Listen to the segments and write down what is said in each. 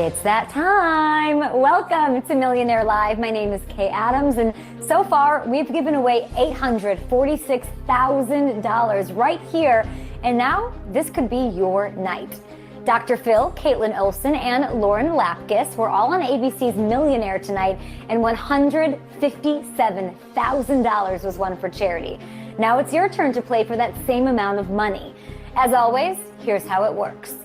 It's that time. Welcome to Millionaire Live. My name is Kay Adams, and so far we've given away $846,000 right here. And now this could be your night. Dr. Phil, Caitlin Olsen, and Lauren Lapkus were all on ABC's Millionaire tonight, and $157,000 was won for charity. Now it's your turn to play for that same amount of money. As always, here's how it works.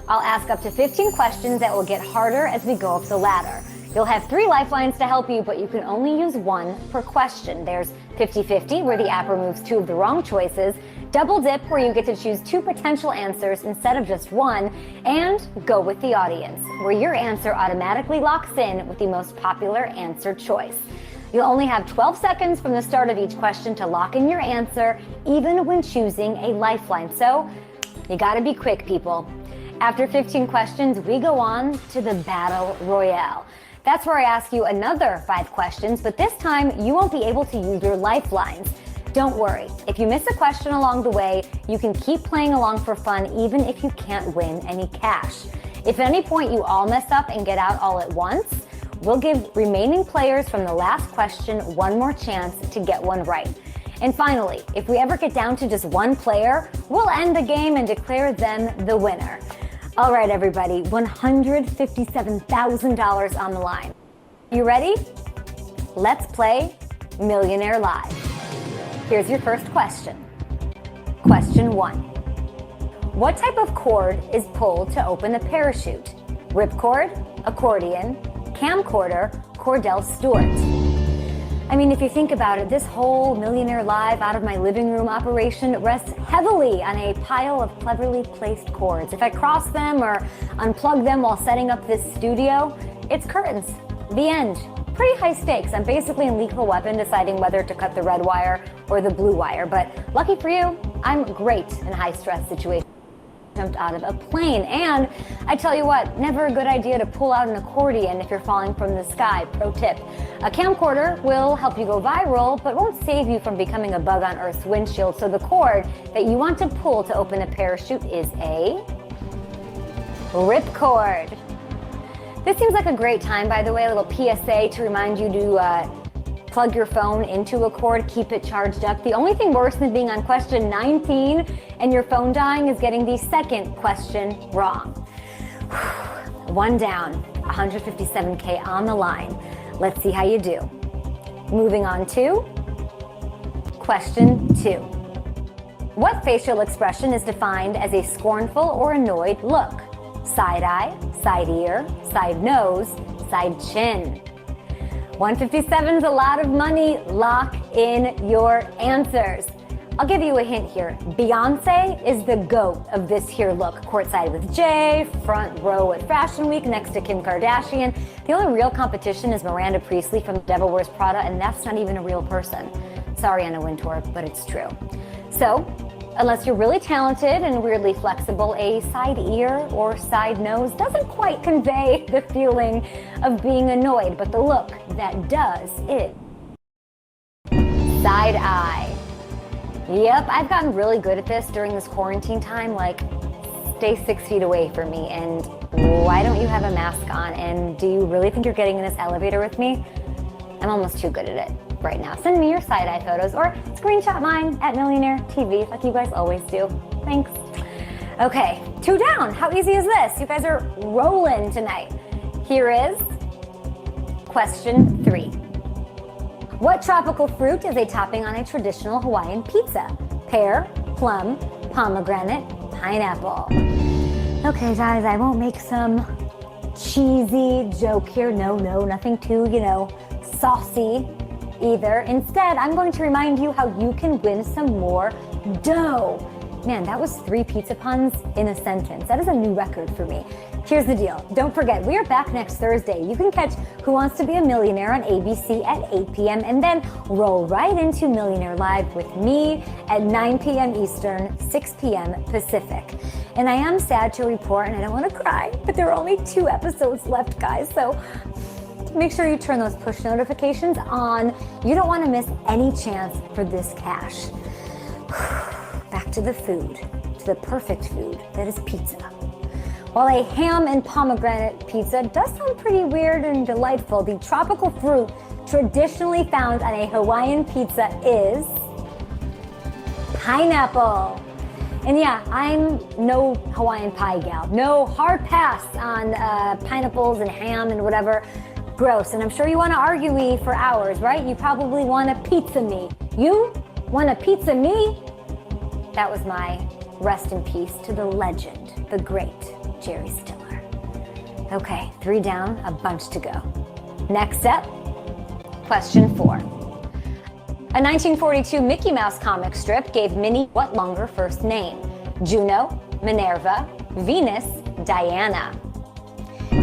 I'll ask up to 15 questions that will get harder as we go up the ladder. You'll have 3 lifelines to help you, but you can only use 1 per question. There's 50-50, where the app removes 2 of the wrong choices, double dip, where you get to choose 2 potential answers instead of just 1, and go with the audience, where your answer automatically locks in with the most popular answer choice. You'll only have 12 seconds from the start of each question to lock in your answer, even when choosing a lifeline. So you gotta be quick, people. After 15 questions, we go on to the Battle Royale. That's where I ask you another 5 questions, but this time you won't be able to use your lifelines. Don't worry, if you miss a question along the way, you can keep playing along for fun even if you can't win any cash. If at any point you all mess up and get out all at once, we'll give remaining players from the last question one more chance to get one right. And finally, if we ever get down to just 1 player, we'll end the game and declare them the winner. All right, everybody, $157,000 on the line. You ready? Let's play Millionaire Live. Here's your first question. Question 1. What type of cord is pulled to open a parachute? Ripcord, accordion, camcorder, Cordell Stewart. I mean, if you think about it, this whole Millionaire Live out of my living room operation rests heavily on a pile of cleverly placed cords. If I cross them or unplug them while setting up this studio, it's curtains. The end. Pretty high stakes. I'm basically in Lethal Weapon deciding whether to cut the red wire or the blue wire. But lucky for you, I'm great in high stress situations. Jumped out of a plane, and I tell you what, never a good idea to pull out an accordion if you're falling from the sky. Pro tip. A camcorder will help you go viral, but won't save you from becoming a bug on Earth's windshield. So the cord that you want to pull to open a parachute is a ripcord. This seems like a great time, by the way, a little PSA to remind you to plug your phone into a cord, keep it charged up. The only thing worse than being on question 19 and your phone dying is getting the second question wrong. 1 down, 157K on the line. Let's see how you do. Moving on to question 2. What facial expression is defined as a scornful or annoyed look? Side eye, side ear, side nose, side chin. 157 is a lot of money. Lock in your answers. I'll give you a hint here. Beyonce is the GOAT of this here look. Courtside with Jay, front row at Fashion Week next to Kim Kardashian. The only real competition is Miranda Priestly from Devil Wears Prada, and that's not even a real person. Sorry, Anna Wintour, but it's true. So, unless you're really talented and weirdly flexible, a side ear or side nose doesn't quite convey the feeling of being annoyed, but the look that does it. Side eye. Yep, I've gotten really good at this during this quarantine time, like stay 6 feet away from me, and why don't you have a mask on, and do you really think you're getting in this elevator with me? I'm almost too good at it right now. Send me your side-eye photos or screenshot mine at Millionaire TV like you guys always do. Thanks. Okay, 2 down. How easy is this? You guys are rolling tonight. Here is question 3. What tropical fruit is a topping on a traditional Hawaiian pizza? Pear, plum, pomegranate, pineapple. Okay, guys, I won't make some cheesy joke here. No, nothing too, saucy either. Instead, I'm going to remind you how you can win some more dough. Man, that was 3 pizza puns in a sentence. That is a new record for me. Here's the deal. Don't forget, we are back next Thursday. You can catch Who Wants to Be a Millionaire on ABC at 8 p.m. and then roll right into Millionaire Live with me at 9 p.m. Eastern, 6 p.m. Pacific. And I am sad to report, and I don't want to cry, but there are only 2 episodes left, guys. So make sure you turn those push notifications on. You don't want to miss any chance for this cash. Back to the food, to the perfect food that is pizza. While a ham and pomegranate pizza does sound pretty weird and delightful, the tropical fruit traditionally found on a Hawaiian pizza is pineapple. And yeah, I'm no Hawaiian pie gal. No, hard pass on pineapples and ham and whatever. Gross. And I'm sure you want to argue me for hours, right? You probably want to pizza me. You want to pizza me? That was my rest in peace to the legend, the great Jerry Stiller. Okay, 3 down, a bunch to go. Next up, question 4. A 1942 Mickey Mouse comic strip gave Minnie what longer first name? Juno, Minerva, Venus, Diana.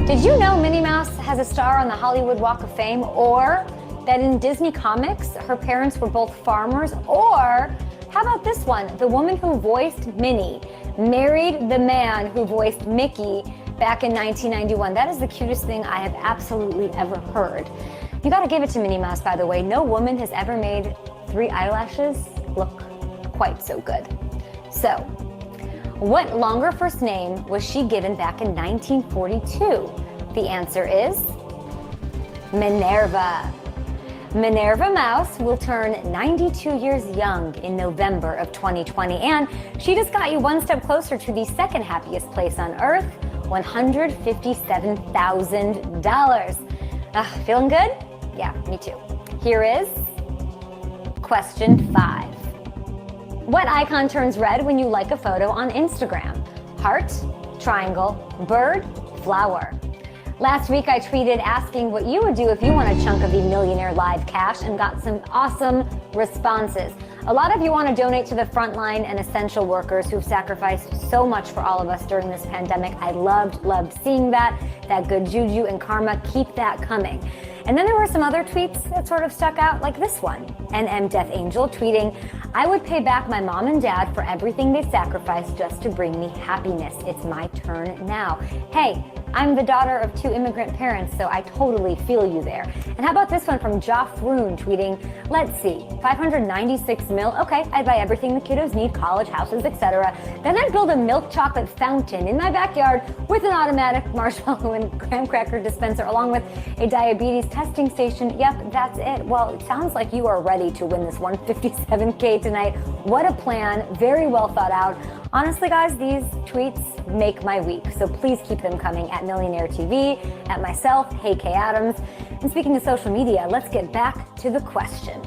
Did you know Minnie Mouse has a star on the Hollywood Walk of Fame? Or that in Disney Comics, her parents were both farmers? Or how about this one? The woman who voiced Minnie married the man who voiced Mickey back in 1991. That is the cutest thing I have absolutely ever heard. You gotta give it to Minnie Mouse, by the way. No woman has ever made 3 eyelashes look quite so good. So, what longer first name was she given back in 1942? The answer is Minerva. Minerva Mouse will turn 92 years young in November of 2020, and she just got you one step closer to the second happiest place on earth, $157,000. Feeling good? Yeah, me too. Here is question 5. What icon turns red when you like a photo on Instagram? Heart, triangle, bird, flower. Last week I tweeted asking what you would do if you won a chunk of the Millionaire Live cash and got some awesome responses. A lot of you want to donate to the frontline and essential workers who've sacrificed so much for all of us during this pandemic. I loved seeing that good juju and karma. Keep that coming. And then there were some other tweets that sort of stuck out, like this one. NM Death Angel tweeting, I would pay back my mom and dad for everything they sacrificed just to bring me happiness. It's my turn now. Hey, I'm the daughter of 2 immigrant parents, so I totally feel you there. And how about this one from Joff Roon tweeting, let's see, 596 mil, okay, I'd buy everything the kiddos need, college, houses, etc. Then I'd build a milk chocolate fountain in my backyard with an automatic marshmallow and graham cracker dispenser, along with a diabetes testing station. Yep, that's it. Well, it sounds like you are ready to win this 157K tonight. What a plan, very well thought out. Honestly, guys, these tweets make my week, so please keep them coming at Millionaire TV, at myself, Hey Kay Adams. And speaking of social media, let's get back to the question.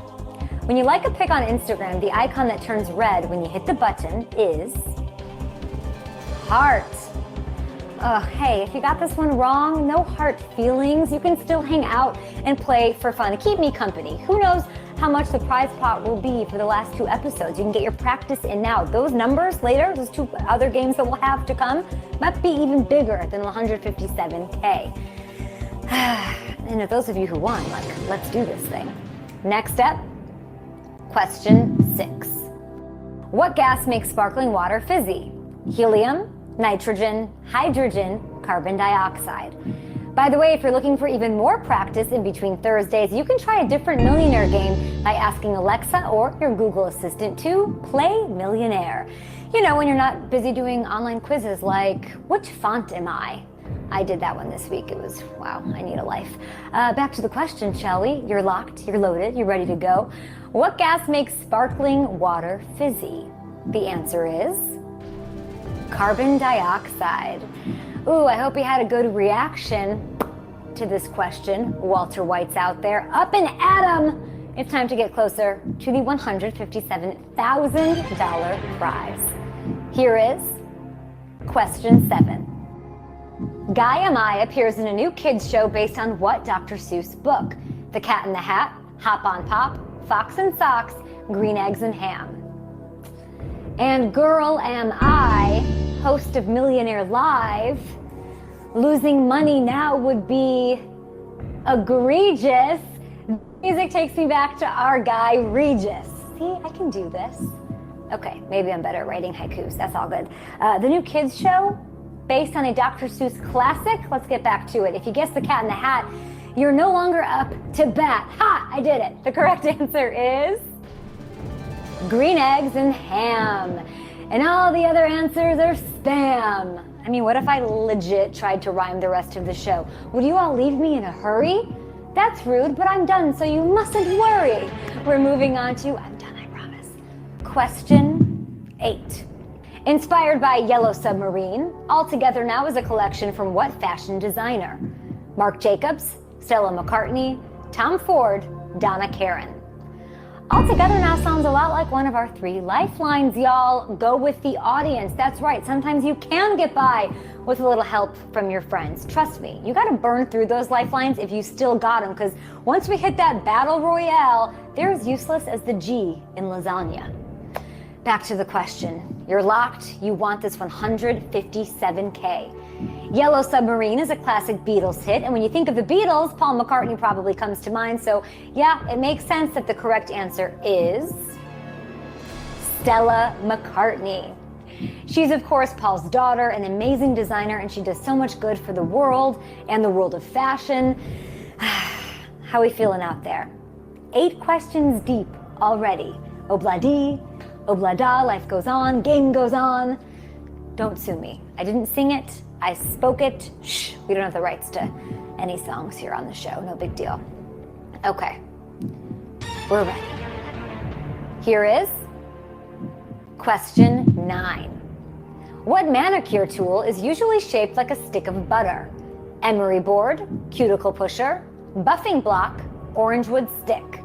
When you like a pic on Instagram, the icon that turns red when you hit the button is heart. Hey, if you got this one wrong, no hard feelings. You can still hang out and play for fun. Keep me company. Who knows how much the prize pot will be for the last 2 episodes. You can get your practice in now. Those numbers later, those 2 other games that we'll have to come, might be even bigger than 157K. And those of you who won, let's do this thing. Next up, question 6. What gas makes sparkling water fizzy? Helium, nitrogen, hydrogen, carbon dioxide. By the way, if you're looking for even more practice in between Thursdays, you can try a different Millionaire game by asking Alexa or your Google Assistant to play Millionaire. You know, when you're not busy doing online quizzes like, which font am I? I did that one this week. It was, wow, I need a life. Back to the question, shall we? You're locked, you're loaded, you're ready to go. What gas makes sparkling water fizzy? The answer is carbon dioxide. Ooh, I hope you had a good reaction to this question. Walter White's out there. Up and at 'em! It's time to get closer to the $157,000 prize. Here is question 7. Guy Am I appears in a new kids show based on what Dr. Seuss book? The Cat in the Hat, Hop on Pop, Fox and Socks, Green Eggs and Ham. And Girl Am I, host of Millionaire Live, losing money now would be egregious. Music takes me back to our guy Regis. See, I can do this. Okay, maybe I'm better at writing haikus. That's all good. The new kids show, based on a Dr. Seuss classic. Let's get back to it. If you guessed The Cat in the Hat, you're no longer up to bat. Ha! I did it. The correct answer is Green Eggs and Ham. And all the other answers are spam. I mean, what if I legit tried to rhyme the rest of the show? Would you all leave me in a hurry? That's rude, but I'm done, so you mustn't worry. We're moving on to, I'm done, I promise. Question 8. Inspired by Yellow Submarine, All Together Now is a collection from what fashion designer? Marc Jacobs, Stella McCartney, Tom Ford, Donna Karan. All Together Now sounds a lot like one of our 3 lifelines, y'all. Go with the audience. That's right. Sometimes you can get by with a little help from your friends. Trust me, you got to burn through those lifelines if you still got them, because once we hit that battle royale, they're as useless as the G in lasagna. Back to the question. You're locked. You want this 157K. Yellow Submarine is a classic Beatles hit, and when you think of the Beatles, Paul McCartney probably comes to mind, so yeah, it makes sense that the correct answer is Stella McCartney. She's, of course, Paul's daughter, an amazing designer, and she does so much good for the world and the world of fashion. How we feeling out there? 8 questions deep already. Obla-dee, obla-da, life goes on, game goes on. Don't sue me. I didn't sing it. I spoke it. Shh, we don't have the rights to any songs here on the show. No big deal. Okay, we're ready. Here is question 9. What manicure tool is usually shaped like a stick of butter? Emery board, cuticle pusher, buffing block, orange wood stick.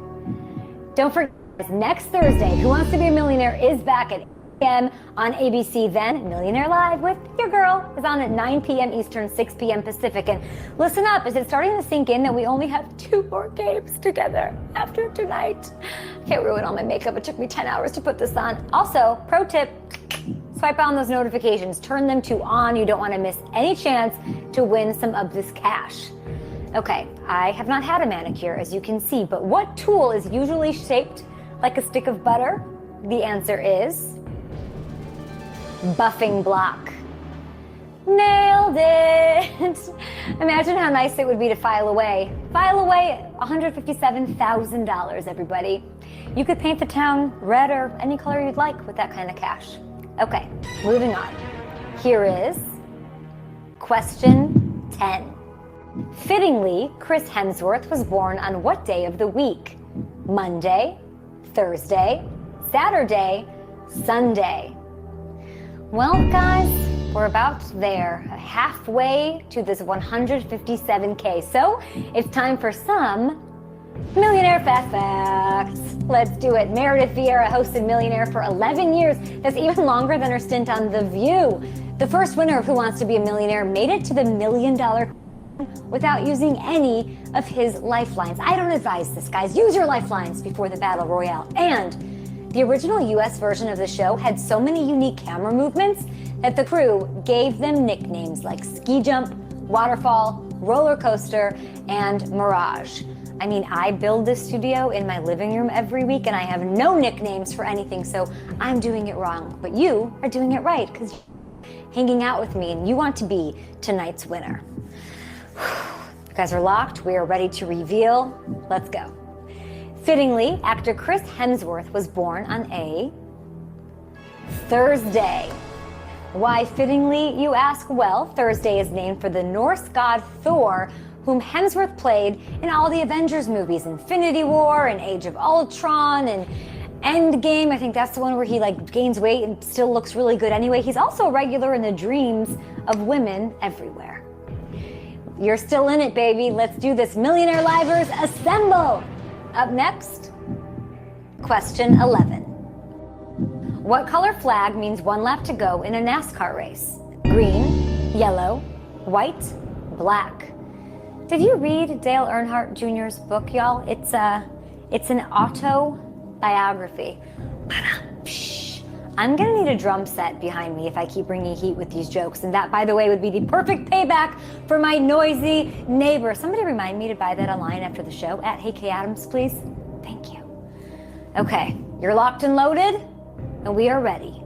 Don't forget, next Thursday, Who Wants to Be a Millionaire is back at 8 p.m. on ABC. Then Millionaire Live with your girl is on at 9 p.m. Eastern, 6 p.m. Pacific. And listen up, is it starting to sink in that we only have 2 more games together after tonight? I can't ruin all my makeup. It took me 10 hours to put this on. Also, pro tip, swipe on those notifications, turn them to on. You don't want to miss any chance to win some of this cash. Okay, I have not had a manicure, as you can see, but what tool is usually shaped like a stick of butter? The answer is buffing block. Nailed it! Imagine how nice it would be to file away. File away $157,000, everybody. You could paint the town red or any color you'd like with that kind of cash. Okay, moving on. Here is question 10. Fittingly, Chris Hemsworth was born on what day of the week? Monday, Thursday, Saturday, Sunday. Well, guys, we're about there, halfway to this 157K. So it's time for some Millionaire Fast Facts. Let's do it. Meredith Vieira hosted Millionaire for 11 years. That's even longer than her stint on The View. The first winner of Who Wants to Be a Millionaire made it to the $1 million without using any of his lifelines. I don't advise this, guys. Use your lifelines before the battle royale. And the original US version of the show had so many unique camera movements that the crew gave them nicknames like Ski Jump, Waterfall, Roller Coaster, and Mirage. I mean, I build this studio in my living room every week and I have no nicknames for anything, so I'm doing it wrong. But you are doing it right because you're hanging out with me and you want to be tonight's winner. You guys are locked. We are ready to reveal. Let's go. Fittingly, actor Chris Hemsworth was born on a Thursday. Why fittingly, you ask? Well, Thursday is named for the Norse god Thor, whom Hemsworth played in all the Avengers movies, Infinity War and Age of Ultron and Endgame. I think that's the one where he gains weight and still looks really good anyway. He's also a regular in the dreams of women everywhere. You're still in it, baby. Let's do this. Millionaire Livers, assemble! Up next, question 11. What color flag means 1 lap to go in a NASCAR race? Green, yellow, white, black. Did you read Dale Earnhardt Jr.'s book, y'all? It's an autobiography. I'm gonna need a drum set behind me if I keep bringing heat with these jokes, and that, by the way, would be the perfect payback for my noisy neighbor. Somebody remind me to buy that online after the show at Hey K Adams, please. Thank you. Okay, you're locked and loaded, and we are ready.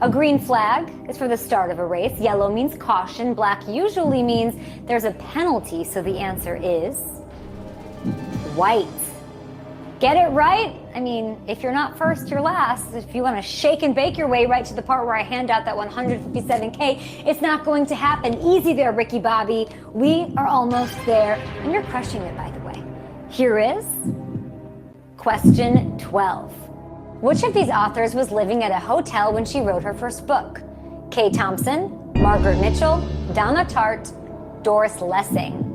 A green flag is for the start of a race. Yellow means caution. Black usually means there's a penalty, so the answer is white. Get it right? I mean, if you're not first, you're last. If you want to shake and bake your way right to the part where I hand out that 157K, it's not going to happen. Easy there, Ricky Bobby. We are almost there, and you're crushing it, by the way. Here is question 12. Which of these authors was living at a hotel when she wrote her first book? Kay Thompson, Margaret Mitchell, Donna Tartt, Doris Lessing.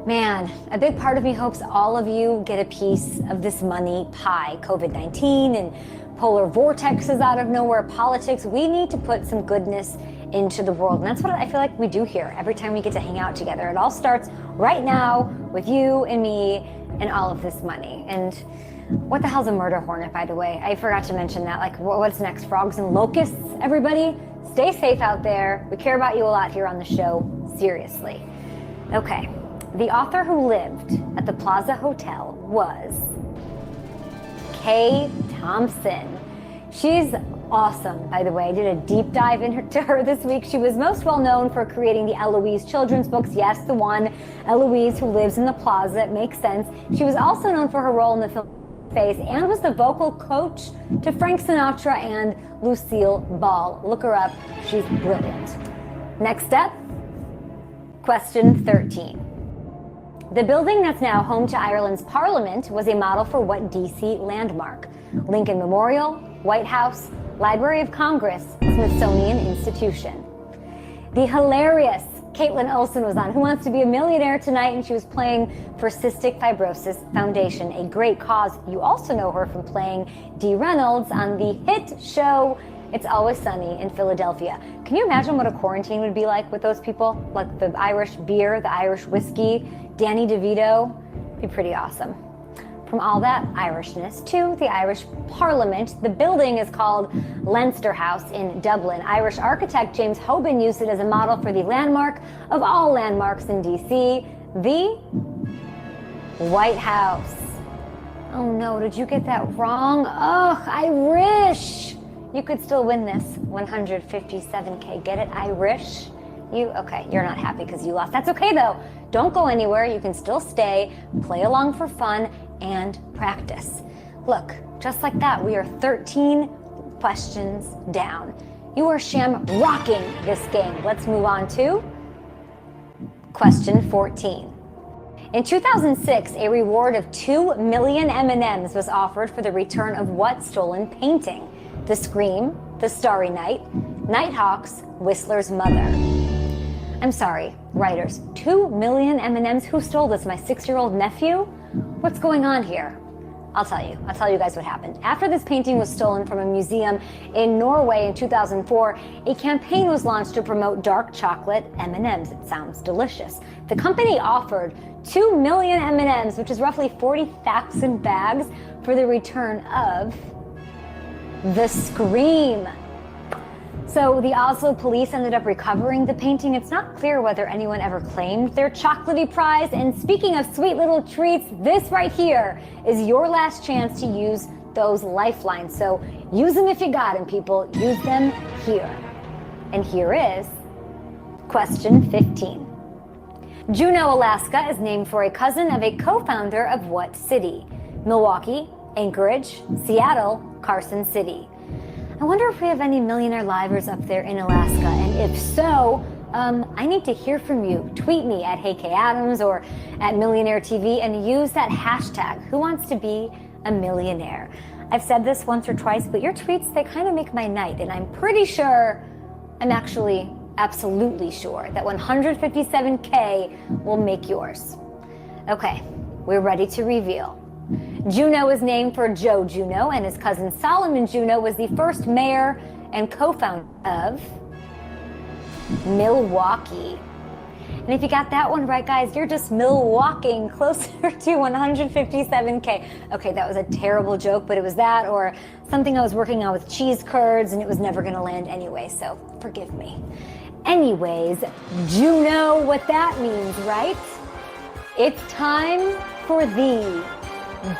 Man, a big part of me hopes all of you get a piece of this money pie. COVID-19 and polar vortexes out of nowhere, politics. We need to put some goodness into the world. And that's what I feel like we do here every time we get to hang out together. It all starts right now with you and me and all of this money. And what the hell's a murder hornet, by the way? I forgot to mention that. Like, what's next? Frogs and locusts, everybody? Stay safe out there. We care about you a lot here on the show. Seriously. Okay. The author who lived at the Plaza Hotel was Kay Thompson. She's awesome, by the way. I did a deep dive into her this week. She was most well known for creating the Eloise children's books. Yes, the one, Eloise who lives in the plaza. It makes sense. She was also known for her role in the film Face and was the vocal coach to Frank Sinatra and Lucille Ball. Look her up. She's brilliant. Next up, question 13. The building that's now home to Ireland's Parliament was a model for what DC landmark? Lincoln Memorial, White House, Library of Congress, Smithsonian Institution. The hilarious Caitlin Olsen was on Who Wants to Be a Millionaire tonight, and she was playing for Cystic Fibrosis Foundation, a great cause. You also know her from playing Dee Reynolds on the hit show It's Always Sunny in Philadelphia. Can you imagine what a quarantine would be like with those people? Like the Irish beer, the Irish whiskey, Danny DeVito? It'd be pretty awesome. From all that Irishness to the Irish Parliament, the building is called Leinster House in Dublin. Irish architect James Hoban used it as a model for the landmark of all landmarks in DC, the White House. Oh no, did you get that wrong? Ugh, Irish! You could still win this 157K. Get it, Irish? Okay, you're not happy because you lost. That's okay though. Don't go anywhere. You can still stay, play along for fun, and practice. Look, just like that, we are 13 questions down. You are rocking this game. Let's move on to question 14. In 2006, a reward of 2 million M&Ms was offered for the return of what stolen painting? The Scream, The Starry Night, Nighthawks, Whistler's Mother. I'm sorry, writers, 2 million M&Ms? Who stole this? My 6-year-old nephew? What's going on here? I'll tell you guys what happened. After this painting was stolen from a museum in Norway in 2004, a campaign was launched to promote dark chocolate M&Ms. It sounds delicious. The company offered 2 million M&Ms, which is roughly 40,000 bags, for the return of The Scream. So the Oslo police ended up recovering the painting. It's not clear whether anyone ever claimed their chocolatey prize. And speaking of sweet little treats, this right here is your last chance to use those lifelines. So use them if you got them, people. Use them here. And here is question 15. Juneau, Alaska is named for a cousin of a co-founder of what city? Milwaukee, Anchorage, Seattle, Carson City. I wonder if we have any millionaire livers up there in Alaska, and if so, I need to hear from you. Tweet me at HeyKAdams or at Millionaire TV and use that hashtag, Who Wants to Be a Millionaire. I've said this once or twice, but your tweets, they kind of make my night, and I'm pretty sure, I'm actually absolutely sure that 157K will make yours. Okay, we're ready to reveal. Juneau is named for Joe Juneau, and his cousin Solomon Juneau was the first mayor and co-founder of Milwaukee. And if you got that one right, guys, you're just Milwaukeeing closer to 157K. Okay, that was a terrible joke, but it was that or something I was working on with cheese curds, and it was never going to land anyway, so forgive me. Anyways, Juneau, what that means, right? It's time for the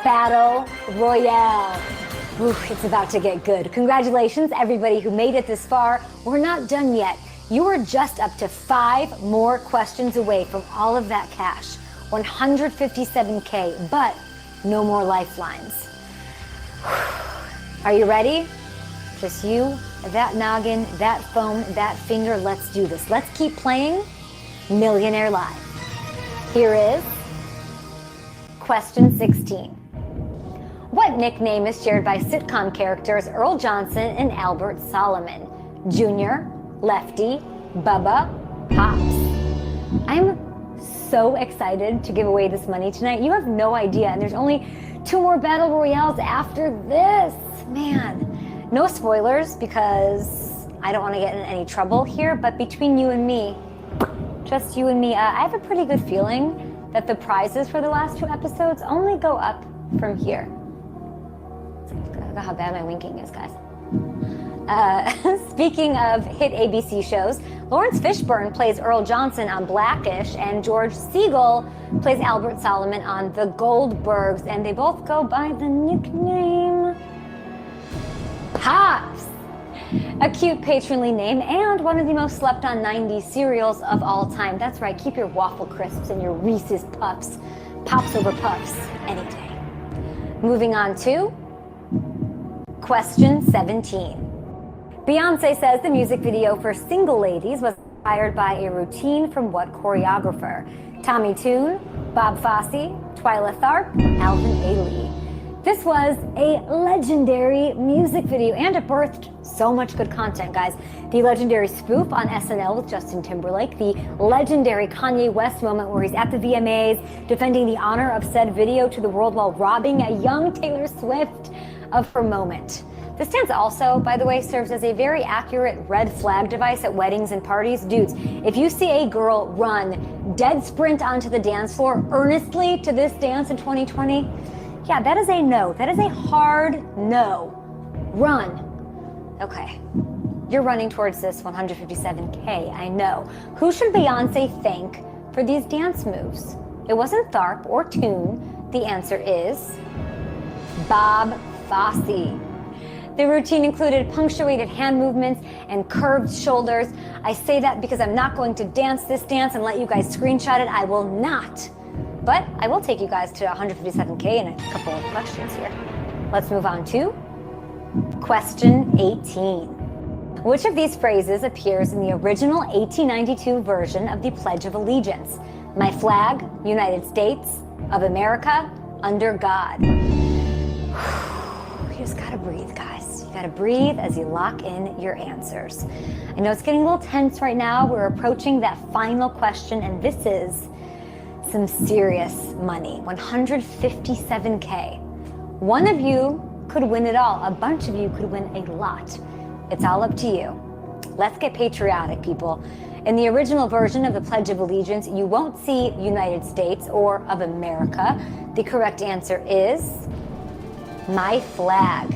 Battle Royale. Ooh, it's about to get good. Congratulations, everybody who made it this far. We're not done yet. You are just up to 5 more questions away from all of that cash, 157K. But No more lifelines. Are you ready? Just you, that noggin, that phone, that finger. Let's do this. Let's keep playing Millionaire Live. Here is question 16. What nickname is shared by sitcom characters Earl Johnson and Albert Solomon? Junior, Lefty, Bubba, Pops. I'm so excited to give away this money tonight. You have no idea. And there's only 2 more battle royales after this. Man. No spoilers because I don't want to get in any trouble here, but between you and me, just you and me, I have a pretty good feeling that the prizes for the last 2 episodes only go up from here. Look how bad my winking is, guys. Speaking of hit ABC shows, Lawrence Fishburne plays Earl Johnson on Blackish, and George Segal plays Albert Solomon on The Goldbergs, and they both go by the nickname Pops. A cute patronly name and one of the most slept on 90s cereals of all time. That's right, keep your waffle crisps and your Reese's Puffs. Pops over Puffs any day. Moving on to question 17. Beyonce says the music video for Single Ladies was inspired by a routine from what choreographer? Tommy Tune, Bob Fosse, Twyla Tharp, Alvin Ailey. This was a legendary music video and it birthed so much good content, guys. The legendary spoof on SNL with Justin Timberlake, the legendary Kanye West moment where he's at the VMAs defending the honor of said video to the world while robbing a young Taylor Swift of her moment. This dance also, by the way, serves as a very accurate red flag device at weddings and parties. Dudes, if you see a girl run dead sprint onto the dance floor earnestly to this dance in 2020, yeah, that is a no. That is a hard no. Run. Okay. You're running towards this 157K, I know. Who should Beyonce thank for these dance moves? It wasn't Tharp or Tune. The answer is Bob Fosse. The routine included punctuated hand movements and curved shoulders. I say that because I'm not going to dance this dance and let you guys screenshot it. I will not. But I will take you guys to 157K in a couple of questions here. Let's move on to question 18. Which of these phrases appears in the original 1892 version of the Pledge of Allegiance? My flag, United States of America, under God. You just gotta breathe, guys. You gotta breathe as you lock in your answers. I know it's getting a little tense right now. We're approaching that final question, and this is some serious money, 157K. One of you could win it all. A bunch of you could win a lot. It's all up to you. Let's get patriotic, people. In the original version of the Pledge of Allegiance, you won't see United States or of America. The correct answer is my flag.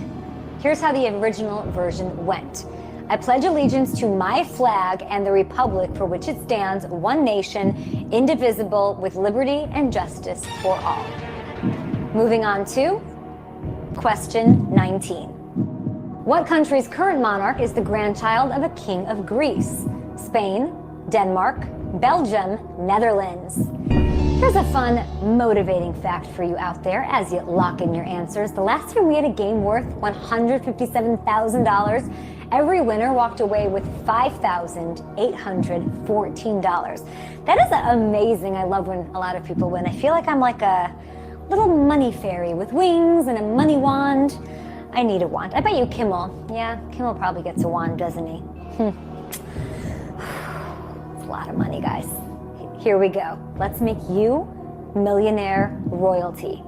Here's how the original version went. I pledge allegiance to my flag and the republic for which it stands, one nation, indivisible, with liberty and justice for all. Moving on to question 19. What country's current monarch is the grandchild of a king of Greece? Spain, Denmark, Belgium, Netherlands. Here's a fun, motivating fact for you out there as you lock in your answers. The last time we had a game worth $157,000, every winner walked away with $5,814. That is amazing. I love when a lot of people win. I feel like I'm like a little money fairy with wings and a money wand. I need a wand. I bet you Kimmel. Yeah, Kimmel probably gets a wand, doesn't he? It's a lot of money, guys. Here we go. Let's make you millionaire royalty.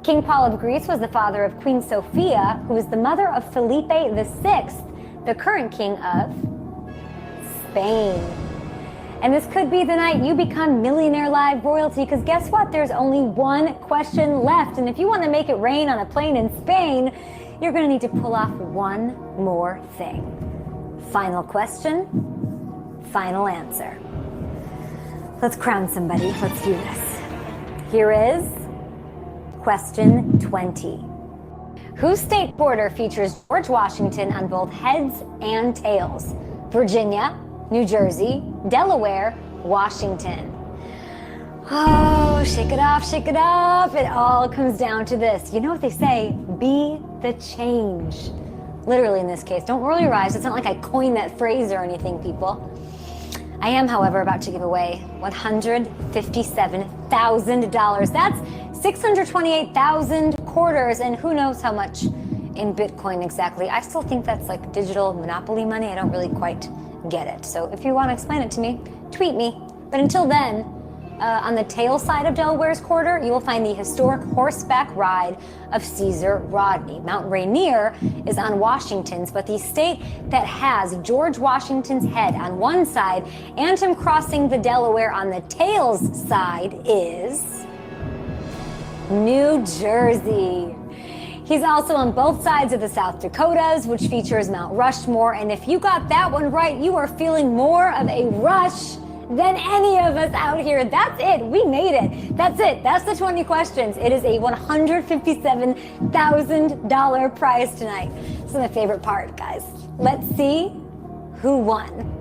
King Paul of Greece was the father of Queen Sophia, who is the mother of Felipe VI, the current king of Spain. And this could be the night you become Millionaire Live royalty, because guess what? There's only one question left. And if you want to make it rain on a plane in Spain, you're going to need to pull off one more thing. Final question, final answer. Let's crown somebody. Let's do this. Here is question 20. Whose state border features George Washington on both heads and tails? Virginia, New Jersey, Delaware, Washington. Oh, shake it off, shake it off. It all comes down to this. You know what they say? Be the change. Literally in this case. Don't roll your eyes. It's not like I coined that phrase or anything, people. I am, however, about to give away $157,000. That's 628,000 quarters, and who knows how much in Bitcoin exactly. I still think that's like digital monopoly money. I don't really quite get it. So if you want to explain it to me, tweet me. But until then, on the tail side of Delaware's quarter, you will find the historic horseback ride of Caesar Rodney. Mount Rainier is on Washington's, but the state that has George Washington's head on one side and him crossing the Delaware on the tails side is New Jersey. He's also on both sides of the South Dakotas, which features Mount Rushmore. And if you got that one right, you are feeling more of a rush than any of us out here. That's it. We made it. That's it. That's the 20 questions. It is a $157,000 prize tonight. This is my favorite part, guys. Let's see who won.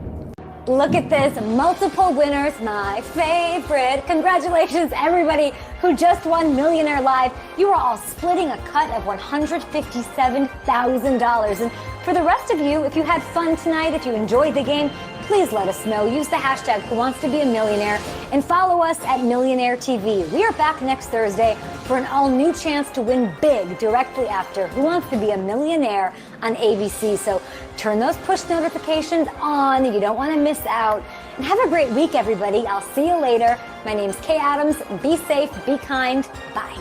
Look at this. Multiple winners. My favorite. Congratulations, everybody who just won Millionaire Live. You are all splitting a cut of $157,000. And for the rest of you, if you had fun tonight, if you enjoyed the game, please let us know. Use the hashtag #WhoWantsToBeAMillionaire and follow us at Millionaire TV. We are back next Thursday for an all-new chance to win big directly after Who Wants to Be a Millionaire on ABC. So turn those push notifications on. You don't want to miss out. And have a great week, everybody. I'll see you later. My name's Kay Adams. Be safe. Be kind. Bye.